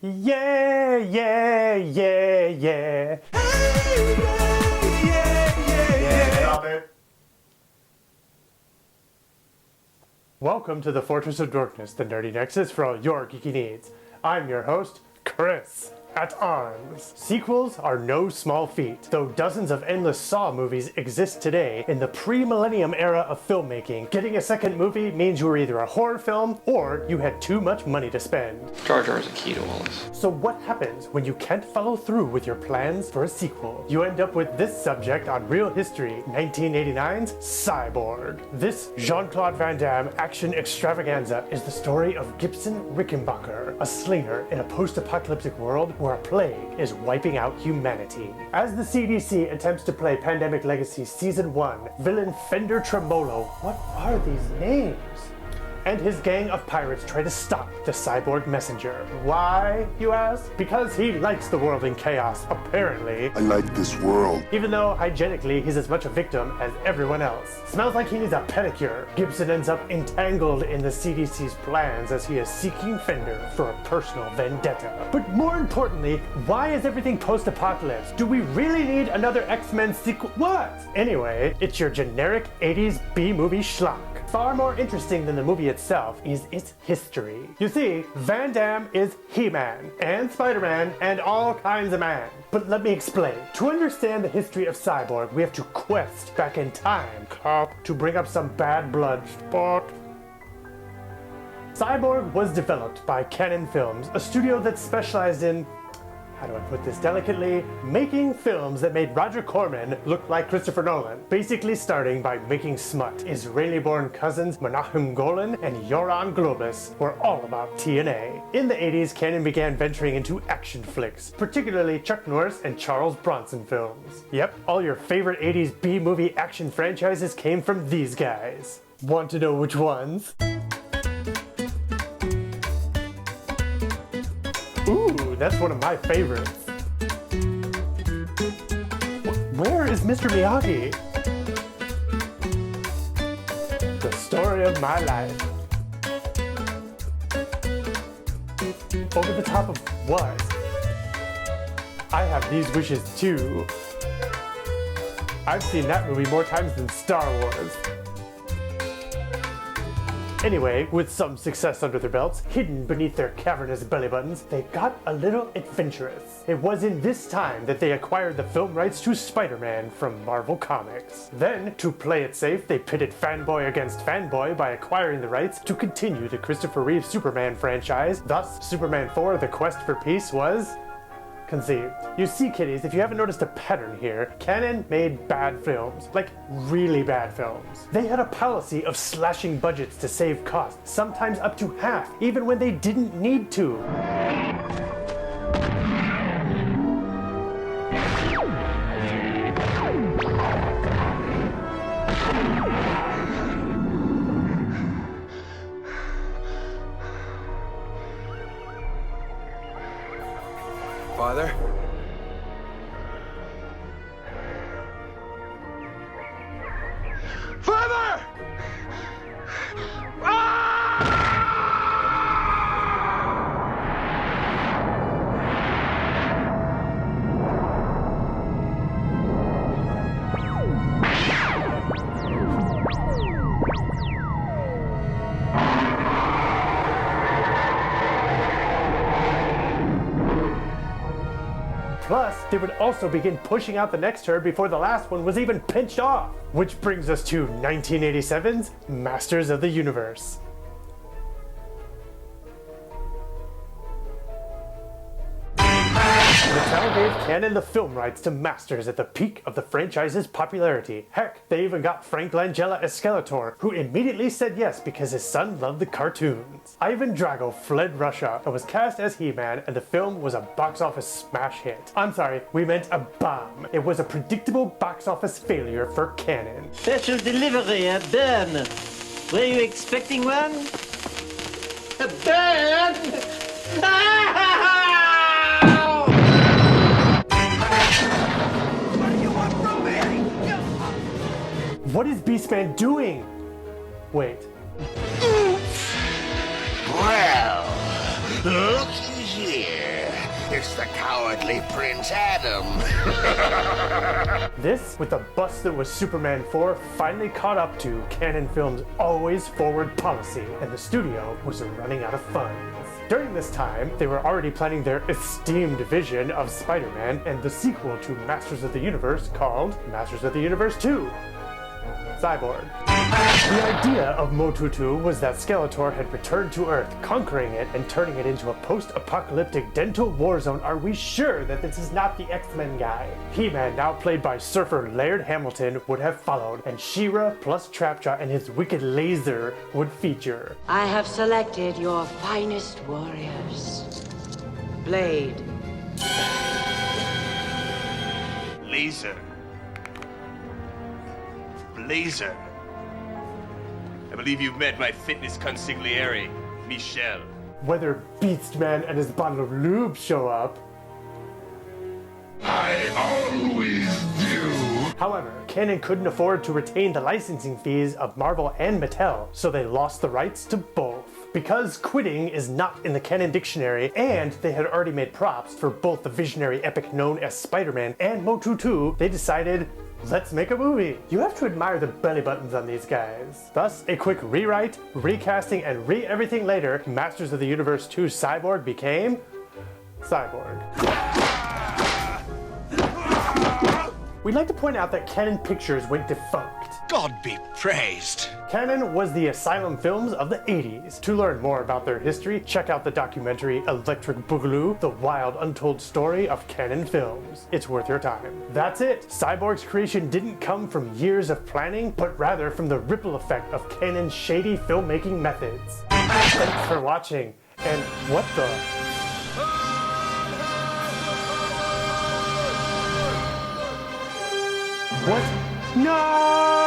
Yeah, yeah, yeah, yeah. Hey, yeah, yeah, yeah. Stop it. Welcome to the Fortress of Dorkness, the nerdy nexus for all your geeky needs. I'm your host, Chris. At Arms. Sequels are no small feat, though dozens of endless Saw movies exist today. In the pre-millennium era of filmmaking, getting a second movie means you were either a horror film or you had too much money to spend. Jar Jar is a key to all this. So what happens when you can't follow through with your plans for a sequel? You end up with this subject on Real History, 1989's Cyborg. This Jean-Claude Van Damme action extravaganza is the story of Gibson Rickenbacker, a slinger in a post-apocalyptic world where a plague is wiping out humanity. As the CDC attempts to play Pandemic Legacy Season 1, villain Fender Tremolo, what are these names? And his gang of pirates try to stop the cyborg messenger. Why, you ask? Because he likes the world in chaos, apparently. I like this world. Even though, hygienically, he's as much a victim as everyone else. Smells like he needs a pedicure. Gibson ends up entangled in the CDC's plans as he is seeking Fender for a personal vendetta. But more importantly, why is everything post-apocalypse? Do we really need another X-Men sequel? What? Anyway, it's your generic 80s B-movie schlock. Far more interesting than the movie itself is its history. You see, Van Damme is He-Man, and Spider-Man, and all kinds of man. But let me explain. To understand the history of Cyborg, we have to quest back in time, cop, to bring up some bad blood sport. Cyborg was developed by Cannon Films, a studio that specialized in, how do I put this delicately, making films that made Roger Corman look like Christopher Nolan. Basically starting by making smut. Israeli-born cousins Menachem Golan and Yoram Globus were all about TNA. In the 80s, Cannon began venturing into action flicks, particularly Chuck Norris and Charles Bronson films. Yep, all your favorite 80s B-movie action franchises came from these guys. Want to know which ones? Ooh, that's one of my favorites. Where is Mr. Miyagi? The story of my life. Over the top of what? I have these wishes too. I've seen that movie more times than Star Wars. Anyway, with some success under their belts, hidden beneath their cavernous belly buttons, they got a little adventurous. It was in this time that they acquired the film rights to Spider-Man from Marvel Comics. Then, to play it safe, they pitted fanboy against fanboy by acquiring the rights to continue the Christopher Reeve Superman franchise. Thus, Superman 4: The Quest for Peace was conceived. You see, kiddies, if you haven't noticed a pattern here, Cannon made bad films. Like, really bad films. They had a policy of slashing budgets to save costs, sometimes up to half, even when they didn't need to. Father? Father! Plus, they would also begin pushing out the next turd before the last one was even pinched off. Which brings us to 1987's Masters of the Universe. Mattel gave Cannon the film rights to Masters at the peak of the franchise's popularity. Heck, they even got Frank Langella as Skeletor, who immediately said yes because his son loved the cartoons. Ivan Drago fled Russia and was cast as He-Man, and the film was a box office smash hit. I'm sorry, we meant a bomb. It was a predictable box office failure for Cannon. Special delivery, a burn. Were you expecting one? A burn? What is Beastman doing? Wait. Well, looky here. It's the cowardly Prince Adam. This, with the bust that was Superman 4, finally caught up to Cannon Films' always forward policy, and the studio was running out of funds. During this time, they were already planning their esteemed vision of Spider-Man and the sequel to Masters of the Universe called Masters of the Universe 2. Cyborg. The idea of MOTU 2 was that Skeletor had returned to Earth, conquering it and turning it into a post-apocalyptic dental war zone. Are we sure that this is not the X-Men guy? He-Man, now played by surfer Laird Hamilton, would have followed, and She-Ra plus Trapjaw and his wicked laser would feature. I have selected your finest warriors. Blade. Laser. Blazer. I believe you've met my fitness consigliere, Michelle. Whether Beastman and his bottle of lube show up. I always do. However, Cannon couldn't afford to retain the licensing fees of Marvel and Mattel, so they lost the rights to both. Because quitting is not in the canon dictionary, and they had already made props for both the visionary epic known as Spider-Man and MOTU 2, they decided, let's make a movie. You have to admire the belly buttons on these guys. Thus, a quick rewrite, recasting, and everything later, Masters of the Universe 2 Cyborg became Cyborg. We'd like to point out that Cannon Pictures went defunct. God be praised. Cannon was the Asylum Films of the 80s. To learn more about their history, check out the documentary Electric Boogaloo, the wild untold story of Cannon Films. It's worth your time. That's it. Cyborg's creation didn't come from years of planning, but rather from the ripple effect of Cannon's shady filmmaking methods. Thanks for watching, and what the... What? No!